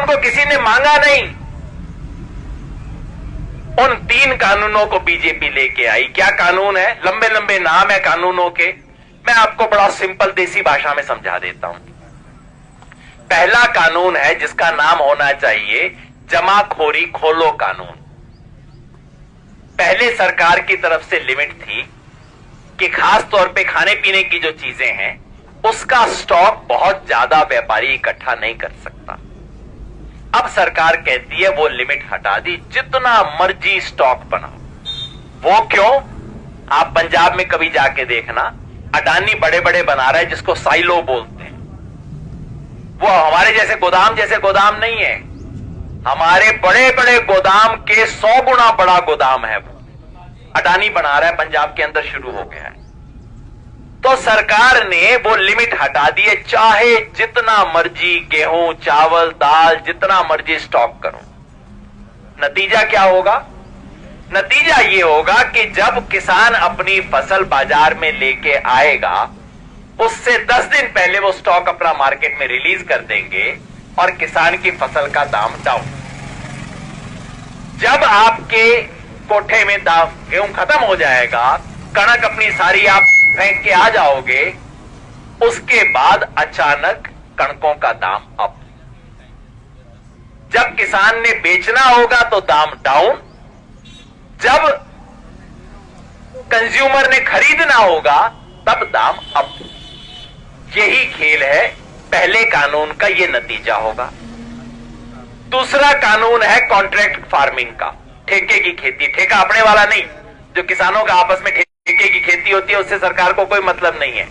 को किसी ने मांगा नहीं। उन 3 कानूनों को बीजेपी लेके आई। क्या कानून है? लंबे लंबे नाम है कानूनों के, मैं आपको बड़ा सिंपल देसी भाषा में समझा देता हूं। पहला कानून है जिसका नाम होना चाहिए जमाखोरी खोलो कानून। पहले सरकार की तरफ से लिमिट थी कि खास तौर पे खाने पीने की जो चीजें हैं उसका स्टॉक बहुत ज्यादा व्यापारी इकट्ठा नहीं कर सकता। अब सरकार कहती है वो लिमिट हटा दी, जितना मर्जी स्टॉक बनाओ। वो क्यों? आप पंजाब में कभी जाके देखना, अडानी बड़े बड़े बना रहा है जिसको साइलो बोलते हैं। वो हमारे जैसे गोदाम नहीं है, हमारे बड़े बड़े गोदाम के 100 गुना बड़ा गोदाम है वो अडानी बना रहा है, पंजाब के अंदर शुरू हो गया है। तो सरकार ने वो लिमिट हटा दी है, चाहे जितना मर्जी गेहूं चावल दाल जितना मर्जी स्टॉक करो। नतीजा क्या होगा? नतीजा ये होगा कि जब किसान अपनी फसल बाजार में लेके आएगा उससे 10 दिन पहले वो स्टॉक अपना मार्केट में रिलीज कर देंगे और किसान की फसल का दाम डाउन। जब आपके कोठे में दाम गेहूं खत्म हो जाएगा, कणक अपनी सारी आप फेंक के आ जाओगे, उसके बाद अचानक कणकों का दाम अप। जब किसान ने बेचना होगा तो दाम डाउन, जब कंज्यूमर ने खरीदना होगा तब दाम अप। यही खेल है। पहले कानून का यह नतीजा होगा। दूसरा कानून है कॉन्ट्रैक्ट फार्मिंग का, ठेके की खेती। ठेका अपने वाला नहीं, जो किसानों का आपस में ठेके की खेती होती है उससे सरकार को कोई मतलब नहीं है।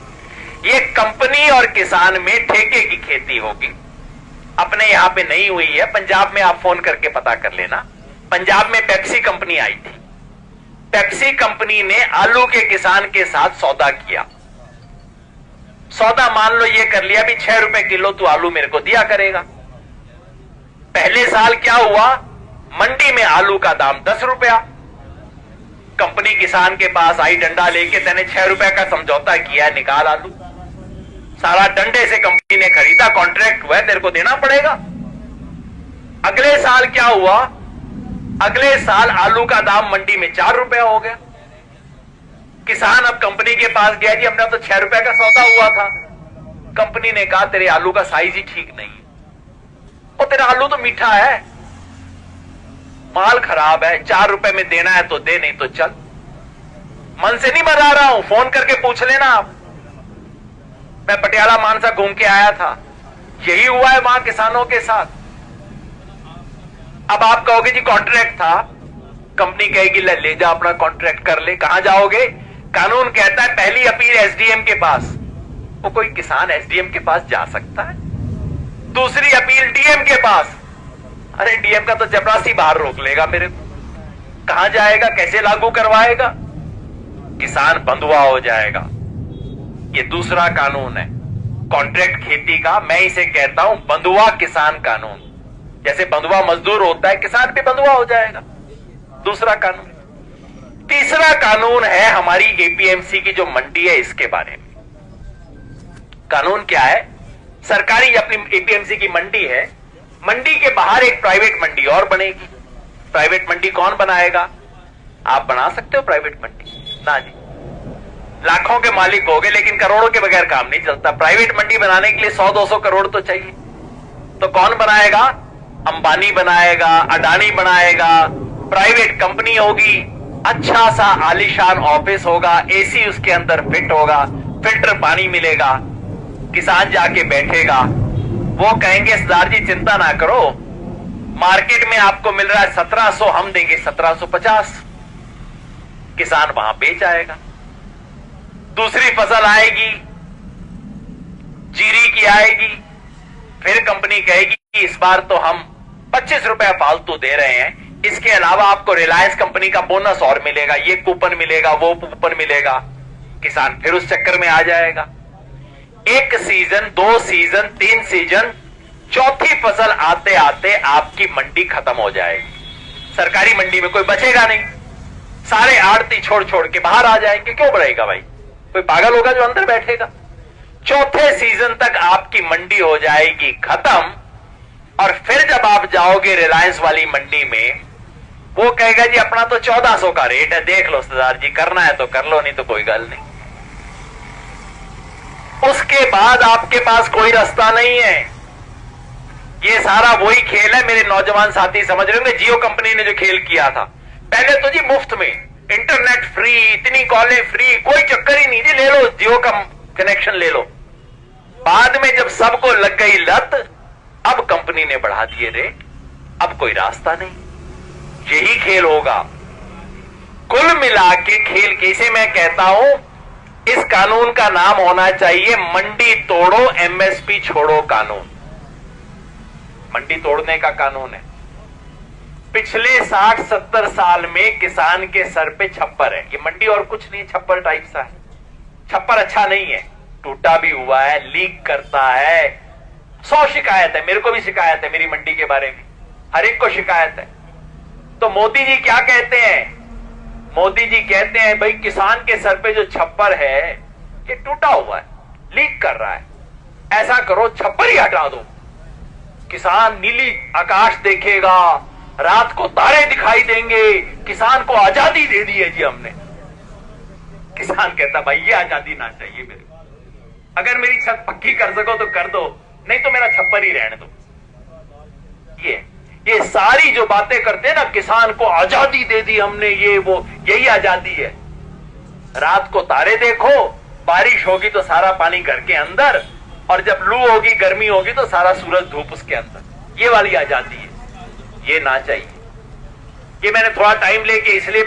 ये कंपनी और किसान में ठेके की खेती होगी। अपने यहां पे नहीं हुई है, पंजाब में आप फोन करके पता कर लेना। पंजाब में पेप्सी कंपनी आई थी। पेप्सी कंपनी ने आलू के किसान के साथ सौदा किया। सौदा मान लो ये कर लिया भी 6 रुपए किलो तू आलू मेरे को दिया करेगा। पहले साल क्या हुआ? मंडी में आलू का दाम 10 रुपया। कंपनी किसान के पास आई डंडा लेके, तेने 6 रुपए का समझौता किया, निकाल आलू। सारा डंडे से कंपनी ने खरीदा, कॉन्ट्रैक्ट हुआ, तेरे को देना पड़ेगा। अगले साल क्या हुआ? अगले साल आलू का दाम मंडी में 4 रुपया हो गया। किसान अब कंपनी के पास गया, जी अपना तो 6 रुपए का सौदा हुआ था। कंपनी ने कहा तेरे आलू का साइज ही ठीक नहीं है, और तेरा आलू तो मीठा है, माल खराब है, 4 रुपए में देना है तो दे, नहीं तो चल। मन से नहीं बता रहा हूं, फोन करके पूछ लेना आप। मैं पटियाला मानसा घूम के आया था, यही हुआ है वहां किसानों के साथ। अब आप कहोगे जी कॉन्ट्रैक्ट था, कंपनी कहेगी ले जा अपना कॉन्ट्रैक्ट कर ले। कहां जाओगे? कानून कहता है पहली अपील एसडीएम के पास। वो कोई किसान एसडीएम के पास जा सकता है? दूसरी अपील डीएम के पास। अरे डीएम का तो चपरासी बाहर रोक लेगा मेरे को। कहां जाएगा? कैसे लागू करवाएगा? किसान बंधुआ हो जाएगा। ये दूसरा कानून है कॉन्ट्रैक्ट खेती का। मैं इसे कहता हूं बंधुआ किसान कानून। जैसे बंधुआ मजदूर होता है, किसान भी बंधुआ हो जाएगा। दूसरा कानून। तीसरा कानून है हमारी एपीएमसी की जो मंडी है, इसके बारे में। कानून क्या है? सरकारी अपनी एपीएमसी की मंडी है, मंडी के बाहर एक प्राइवेट मंडी और बनेगी। प्राइवेट मंडी कौन बनाएगा? आप बना सकते हो प्राइवेट मंडी? ना जी, लाखों के मालिक हो गए, लेकिन करोड़ों के बगैर काम नहीं चलता। प्राइवेट मंडी बनाने के लिए 100-200 करोड़ तो चाहिए। तो कौन बनाएगा? अंबानी बनाएगा, अडानी बनाएगा, प्राइवेट कंपनी होगी, अच्छा सा आलीशान ऑफिस होगा, एसी उसके अंदर फिट होगा, फिल्टर पानी मिलेगा। किसान जाके बैठेगा, वो कहेंगे सरदार जी चिंता ना करो, मार्केट में आपको मिल रहा है 1700, हम देंगे 1750। किसान वहां बेच आएगा। दूसरी फसल आएगी, जीरी की आएगी, फिर कंपनी कहेगी इस बार तो हम 25 रुपए फालतू दे रहे हैं, इसके अलावा आपको रिलायंस कंपनी का बोनस और मिलेगा, ये कूपन मिलेगा, वो कूपन मिलेगा। किसान फिर उस चक्कर में आ जाएगा। 1 सीजन, 2 सीजन, 3 सीजन, चौथी फसल आते आते आपकी मंडी खत्म हो जाएगी। सरकारी मंडी में कोई बचेगा नहीं, सारे आड़ती छोड़ छोड़ के बाहर आ जाएंगे। क्यों बढ़ेगा भाई? कोई पागल होगा जो अंदर बैठेगा? चौथे सीजन तक आपकी मंडी हो जाएगी खत्म, और फिर जब आप जाओगे रिलायंस वाली मंडी में, वो कहेगा जी अपना तो 1400 का रेट है, देख लो सरदार जी, करना है तो कर लो, नहीं तो कोई गल नहीं। उसके बाद आपके पास कोई रास्ता नहीं है। ये सारा वही खेल है, मेरे नौजवान साथी समझ रहे होंगे, जियो कंपनी ने जो खेल किया था। पहले तो जी मुफ्त में इंटरनेट फ्री, इतनी कॉलें फ्री, कोई चक्कर ही नहीं जी, ले लो जियो का कनेक्शन ले लो। बाद में जब सबको लग गई लत, अब कंपनी ने बढ़ा दिए रेट, अब कोई रास्ता नहीं। यही खेल होगा कुल मिला के खेल। कैसे मैं कहता हूं, इस कानून का नाम होना चाहिए मंडी तोड़ो एमएसपी छोड़ो कानून। मंडी तोड़ने का कानून है। पिछले 60-70 साल में किसान के सर पे छप्पर है। ये मंडी और कुछ नहीं, छप्पर टाइप सा है। छप्पर अच्छा नहीं है, टूटा भी हुआ है, लीक करता है, 100 शिकायत है। मेरे को भी शिकायत है मेरी मंडी के बारे में, हर एक को शिकायत है। तो मोदी जी क्या कहते हैं? मोदी जी कहते हैं भाई किसान के सर पे जो छप्पर है ये टूटा हुआ है, लीक कर रहा है, ऐसा करो छप्पर ही हटा दो, किसान नीली आकाश देखेगा, रात को तारे दिखाई देंगे, किसान को आजादी दे दी है जी हमने। किसान कहता भाई ये आजादी ना चाहिए मेरे को, अगर मेरी छत पक्की कर सको तो कर दो, नहीं तो मेरा छप्पर ही रहने दो। ये सारी जो बातें करते हैं ना, किसान को आजादी दे दी हमने, ये वो, यही आजादी है। रात को तारे देखो, बारिश होगी तो सारा पानी घर के अंदर, और जब लू होगी, गर्मी होगी तो सारा सूरज धूप उसके अंदर। ये वाली आजादी है, ये ना चाहिए। ये मैंने थोड़ा टाइम लेके इसलिए